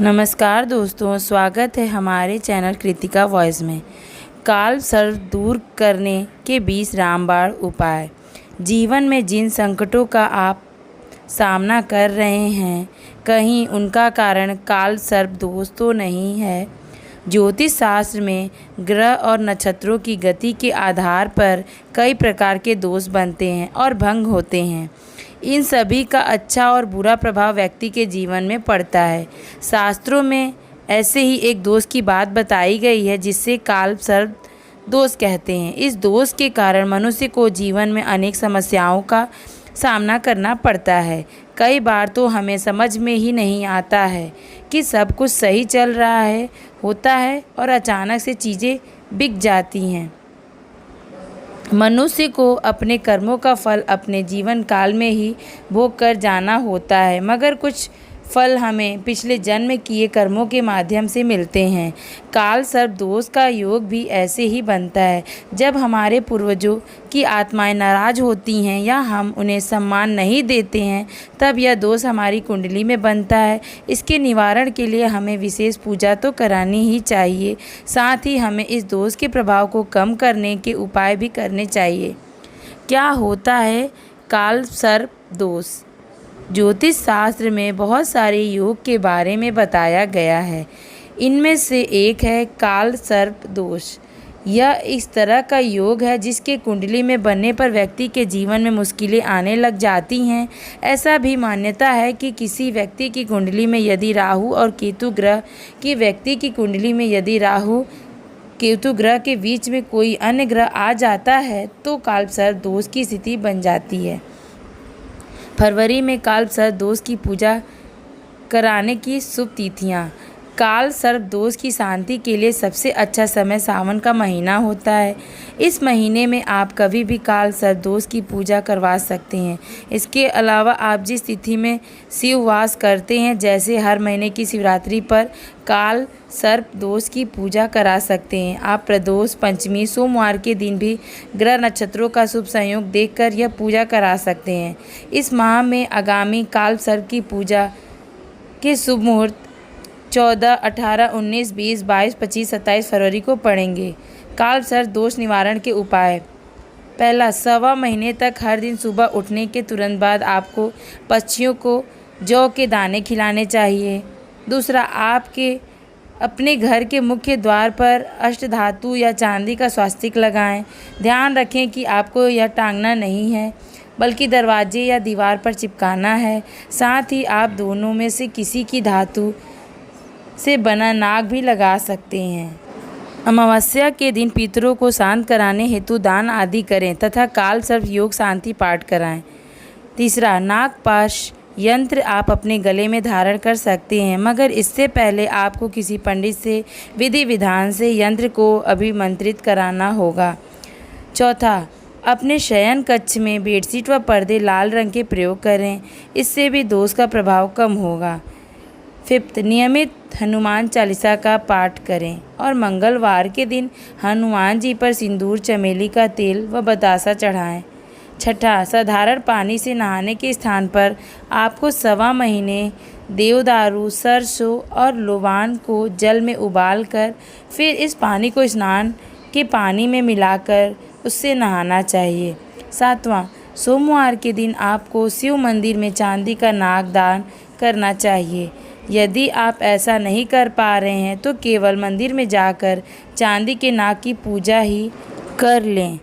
नमस्कार दोस्तों, स्वागत है हमारे चैनल कृतिका वॉइस में। काल सर्प दूर करने के 20 रामबाण उपाय। जीवन में जिन संकटों का आप सामना कर रहे हैं, कहीं उनका कारण काल सर्प दोष तो नहीं है। ज्योतिष शास्त्र में ग्रह और नक्षत्रों की गति के आधार पर कई प्रकार के दोष बनते हैं और भंग होते हैं। इन सभी का अच्छा और बुरा प्रभाव व्यक्ति के जीवन में पड़ता है। शास्त्रों में ऐसे ही एक दोष की बात बताई गई है जिसे काल सर्प दोष कहते हैं। इस दोष के कारण मनुष्य को जीवन में अनेक समस्याओं का सामना करना पड़ता है। कई बार तो हमें समझ में ही नहीं आता है कि सब कुछ सही चल रहा होता है और अचानक से चीज़ें बिगड़ जाती हैं। मनुष्य को अपने कर्मों का फल अपने जीवन काल में ही भोग कर जाना होता है, मगर कुछ फल हमें पिछले जन्म किए कर्मों के माध्यम से मिलते हैं। काल सर्प दोष का योग भी ऐसे ही बनता है। जब हमारे पूर्वजों की आत्माएं नाराज होती हैं या हम उन्हें सम्मान नहीं देते हैं, तब यह दोष हमारी कुंडली में बनता है। इसके निवारण के लिए हमें विशेष पूजा तो करानी ही चाहिए, साथ ही हमें इस दोष के प्रभाव को कम करने के उपाय भी करने चाहिए। क्या होता है काल सर्प दोष? ज्योतिष शास्त्र में बहुत सारे योग के बारे में बताया गया है। इनमें से एक है काल सर्प दोष। यह इस तरह का योग है जिसके कुंडली में बनने पर व्यक्ति के जीवन में मुश्किलें आने लग जाती हैं। ऐसा भी मान्यता है कि किसी व्यक्ति की कुंडली में यदि राहु और केतु ग्रह केतु ग्रह के बीच में कोई अन्य ग्रह आ जाता है तो काल सर्प दोष की स्थिति बन जाती है। फरवरी में काल सर्प दोष की पूजा कराने की शुभ तिथियाँ। काल सर्प दोष की शांति के लिए सबसे अच्छा समय सावन का महीना होता है। इस महीने में आप कभी भी काल सर्प दोष की पूजा करवा सकते हैं। इसके अलावा आप जिस तिथि में शिववास करते हैं, जैसे हर महीने की शिवरात्रि पर काल सर्प दोष की पूजा करा सकते हैं। आप प्रदोष, पंचमी, सोमवार के दिन भी ग्रह नक्षत्रों का शुभ संयोग देखकर यह पूजा करा सकते हैं। इस माह में आगामी काल सर्प की पूजा के शुभ मुहूर्त 14, 18, 19, 20, 22, 25, 27 फरवरी को पड़ेंगे। काल सर्प दोष निवारण के उपाय। पहला, सवा महीने तक हर दिन सुबह उठने के तुरंत बाद आपको पक्षियों को जौ के दाने खिलाने चाहिए। दूसरा, आपके अपने घर के मुख्य द्वार पर अष्टधातु या चांदी का स्वास्तिक लगाएं। ध्यान रखें कि आपको यह टांगना नहीं है, बल्कि दरवाजे या दीवार पर चिपकाना है। साथ ही आप दोनों में से किसी की धातु से बना नाग भी लगा सकते हैं। अमावस्या के दिन पितरों को शांत कराने हेतु दान आदि करें तथा काल सर्प योग शांति पाठ कराएं। तीसरा, नागपाश यंत्र आप अपने गले में धारण कर सकते हैं, मगर इससे पहले आपको किसी पंडित से विधि विधान से यंत्र को अभिमंत्रित कराना होगा। चौथा, अपने शयन कक्ष में बेडशीट व पर्दे लाल रंग के प्रयोग करें, इससे भी दोष का प्रभाव कम होगा। फिफ्थ, नियमित हनुमान चालीसा का पाठ करें और मंगलवार के दिन हनुमान जी पर सिंदूर, चमेली का तेल व बतासा चढ़ाएं। छठा, साधारण पानी से नहाने के स्थान पर आपको सवा महीने देवदारू, सरसों और लोबान को जल में उबालकर फिर इस पानी को स्नान के पानी में मिलाकर उससे नहाना चाहिए। सातवां, सोमवार के दिन आपको शिव मंदिर में चांदी का नाग दान करना चाहिए। यदि आप ऐसा नहीं कर पा रहे हैं तो केवल मंदिर में जाकर चांदी के नाग की पूजा ही कर लें।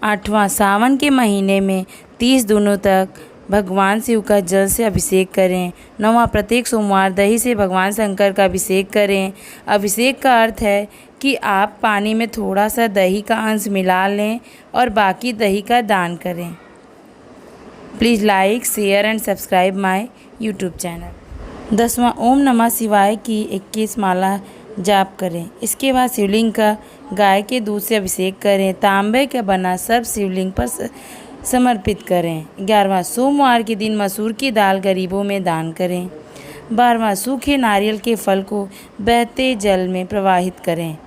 आठवां, सावन के महीने में 30 दिनों तक भगवान शिव का जल से अभिषेक करें। नौवां, प्रत्येक सोमवार दही से भगवान शंकर का अभिषेक करें। अभिषेक का अर्थ है कि आप पानी में थोड़ा सा दही का अंश मिला लें और बाकी दही का दान करें। Please like, share and subscribe my YouTube channel. 10वां, ओम नमः शिवाय की 21 माला जाप करें। इसके बाद शिवलिंग का गाय के दूध से अभिषेक करें। तांबे का बना सब शिवलिंग पर समर्पित करें। 11वां, सोमवार के दिन मसूर की दाल गरीबों में दान करें। 12वां, सूखे नारियल के फल को बहते जल में प्रवाहित करें।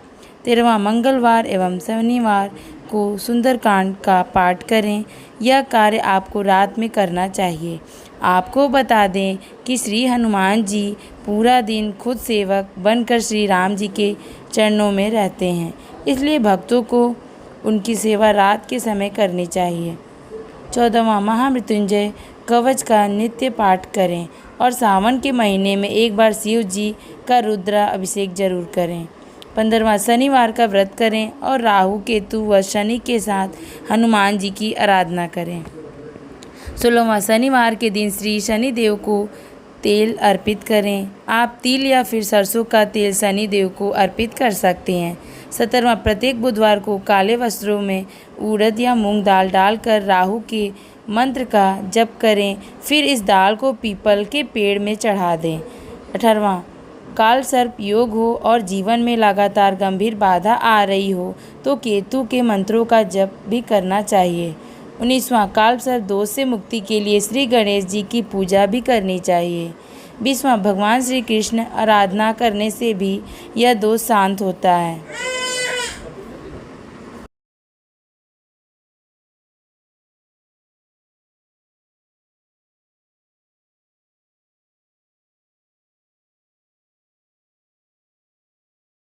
13वां, मंगलवार एवं शनिवार को सुंदरकांड का पाठ करें। यह कार्य आपको रात में करना चाहिए। आपको बता दें कि श्री हनुमान जी पूरा दिन खुद सेवक बनकर श्री राम जी के चरणों में रहते हैं, इसलिए भक्तों को उनकी सेवा रात के समय करनी चाहिए। 14वां महामृत्युंजय कवच का नित्य पाठ करें और सावन के महीने में एक बार शिव जी का रुद्रा अभिषेक जरूर करें। 15वां शनिवार का व्रत करें और राहु केतु व शनि के साथ हनुमान जी की आराधना करें। 16वां शनिवार के दिन श्री शनिदेव को तेल अर्पित करें। आप तिल या फिर सरसों का तेल शनिदेव को अर्पित कर सकते हैं। 17वां प्रत्येक बुधवार को काले वस्त्रों में उड़द या मूंग दाल डालकर राहु के मंत्र का जप करें, फिर इस दाल को पीपल के पेड़ में चढ़ा दें। 18वां काल सर्प योग हो और जीवन में लगातार गंभीर बाधा आ रही हो तो केतु के मंत्रों का जप भी करना चाहिए। 19वां काल सर्प दोष से मुक्ति के लिए श्री गणेश जी की पूजा भी करनी चाहिए। 20वां भगवान श्री कृष्ण आराधना करने से भी यह दोष शांत होता है।